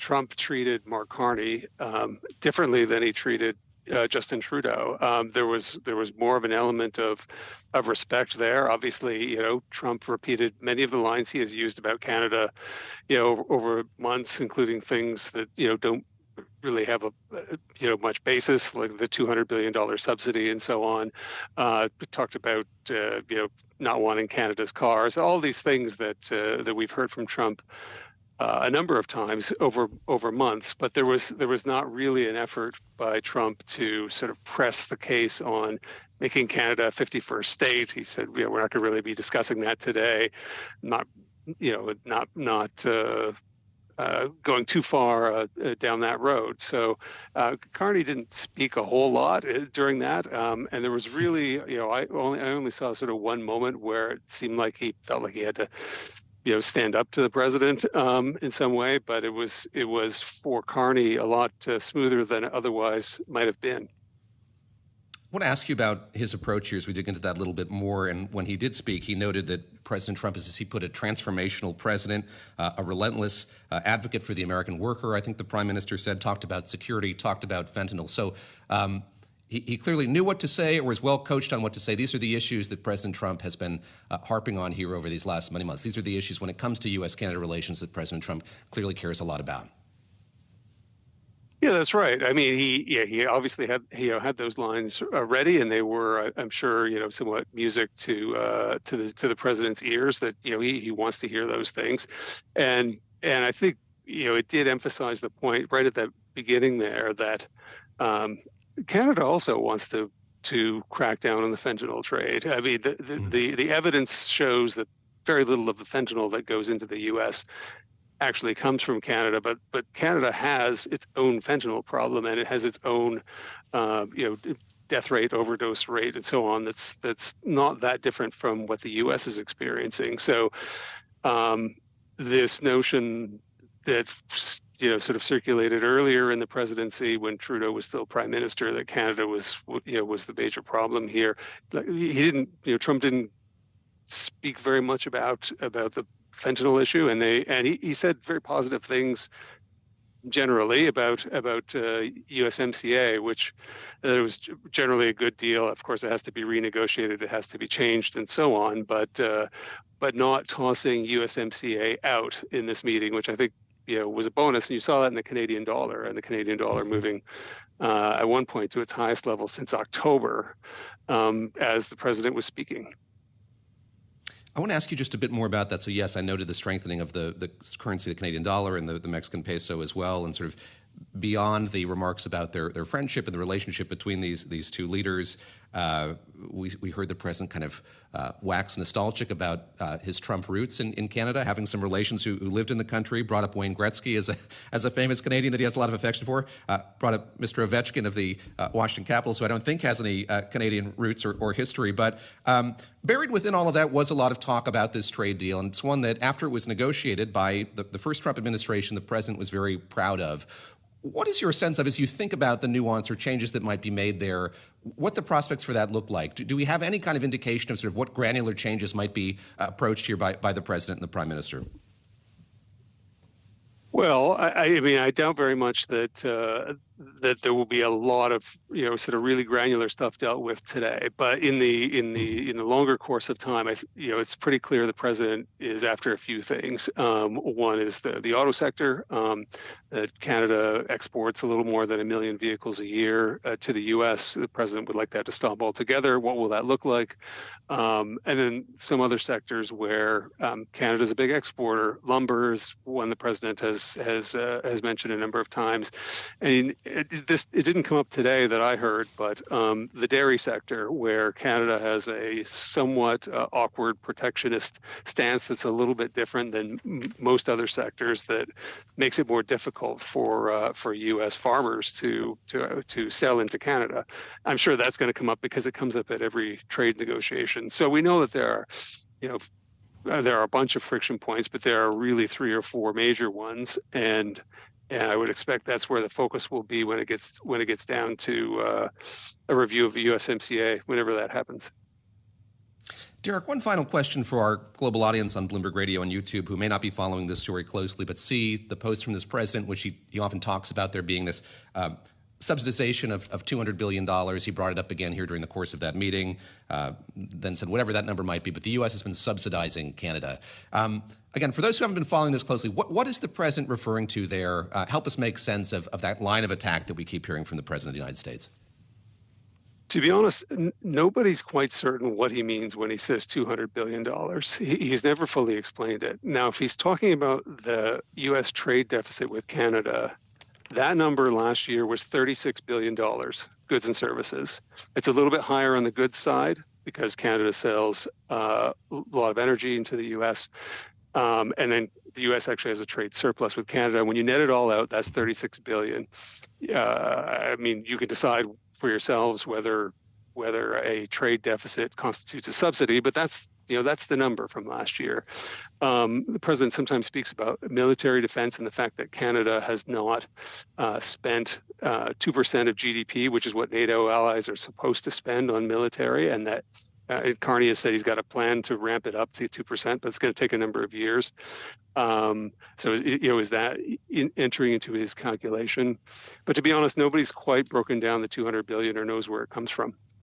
Trump treated Mark Carney differently than he treated Justin Trudeau. There was more of an element of respect there. Obviously, Trump repeated many of the lines he has used about Canada, over months, including things that don't really have a much basis, like the $200 billion subsidy and so on. Talked about not wanting Canada's cars, all these things that we've heard from Trump a number of times over months, but there was not really an effort by Trump to sort of press the case on making Canada a 51st state. He said, we're not going to really be discussing that today, not going too far down that road. So Carney didn't speak a whole lot during that, and there was really, I only saw sort of one moment where it seemed like he felt like he had to stand up to the president in some way, but it was for Carney a lot smoother than it otherwise might have been. I want to ask you about his approach here as we dig into that a little bit more. And when he did speak, he noted that President Trump is, as he put it, transformational president, a relentless advocate for the American worker. I think the prime minister said, talked about security, talked about fentanyl. So he clearly knew what to say, or was well coached on what to say. These are the issues that President Trump has been harping on here over these last many months. These are the issues when it comes to U.S.-Canada relations that President Trump clearly cares a lot about. Yeah, that's right. I mean, he obviously had those lines ready, and they were, I'm sure, somewhat music to the president's ears. That he wants to hear those things, and I think it did emphasize the point right at the beginning there that Canada also wants to crack down on the fentanyl trade. I mean, the evidence shows that very little of the fentanyl that goes into the U.S. actually comes from Canada, but Canada has its own fentanyl problem, and it has its own death rate, overdose rate, and so on. That's not that different from what the U.S. is experiencing. So this notion that sort of circulated earlier in the presidency when Trudeau was still prime minister, that Canada was the major problem here. Trump didn't speak very much about the fentanyl issue, and he said very positive things generally about USMCA, which it was generally a good deal. Of course, it has to be renegotiated, it has to be changed, and so on. But not tossing USMCA out in this meeting, which I think was a bonus. And you saw that in the Canadian dollar, and the Canadian dollar moving at one point to its highest level since October, as the president was speaking. I want to ask you just a bit more about that. So yes, I noted the strengthening of the currency, the Canadian dollar, and the Mexican peso as well, and sort of beyond the remarks about their friendship and the relationship between these two leaders, we heard the president kind of wax nostalgic about his Trump roots in Canada, having some relations who lived in the country, brought up Wayne Gretzky as a famous Canadian that he has a lot of affection for, brought up Mr. Ovechkin of the Washington Capitals, who I don't think has any Canadian roots or history. But buried within all of that was a lot of talk about this trade deal, and it's one that after it was negotiated by the first Trump administration, the president was very proud of. What is your sense of, as you think about the nuance or changes that might be made there, what the prospects for that look like? Do we have any kind of indication of sort of what granular changes might be approached here by the president and the prime minister? Well, I mean, I doubt very much that there will be a lot of sort of really granular stuff dealt with today. But in the longer course of time, it's pretty clear the president is after a few things. One is the auto sector. That Canada exports a little more than 1 million vehicles a year to the U.S. The president would like that to stop altogether. What will that look like? And then some other sectors where Canada is a big exporter. Lumber is one the president has mentioned a number of times. And it didn't come up today that I heard, but the dairy sector, where Canada has a somewhat awkward protectionist stance that's a little bit different than most other sectors, that makes it more difficult for U.S. farmers to sell into Canada. I'm sure that's going to come up because it comes up at every trade negotiation. So we know that there are a bunch of friction points, but there are really 3 or 4 major ones, and I would expect that's where the focus will be when it gets down to a review of the USMCA, whenever that happens. Derek, one final question for our global audience on Bloomberg Radio and YouTube who may not be following this story closely, but see the post from this president, which he often talks about there being this subsidization of $200 billion. He brought it up again here during the course of that meeting, then said whatever that number might be, but the U.S. has been subsidizing Canada. Again, for those who haven't been following this closely, what is the president referring to there? Help us make sense of that line of attack that we keep hearing from the president of the United States. To be honest, nobody's quite certain what he means when he says $200 billion. He's never fully explained it. Now, if he's talking about the U.S. trade deficit with Canada, that number last year was $36 billion, goods and services. It's a little bit higher on the goods side because Canada sells a lot of energy into the U.S. And then the U.S. actually has a trade surplus with Canada. When you net it all out, that's $36 billion. I mean, you can decide for yourselves whether a trade deficit constitutes a subsidy, but that's the number from last year. The president sometimes speaks about military defense and the fact that Canada has not spent 2% of GDP, which is what NATO allies are supposed to spend on military, and that Carney has said he's got a plan to ramp it up to 2%, but it's going to take a number of years. So, is that entering into his calculation? But to be honest, nobody's quite broken down the $200 billion or knows where it comes from.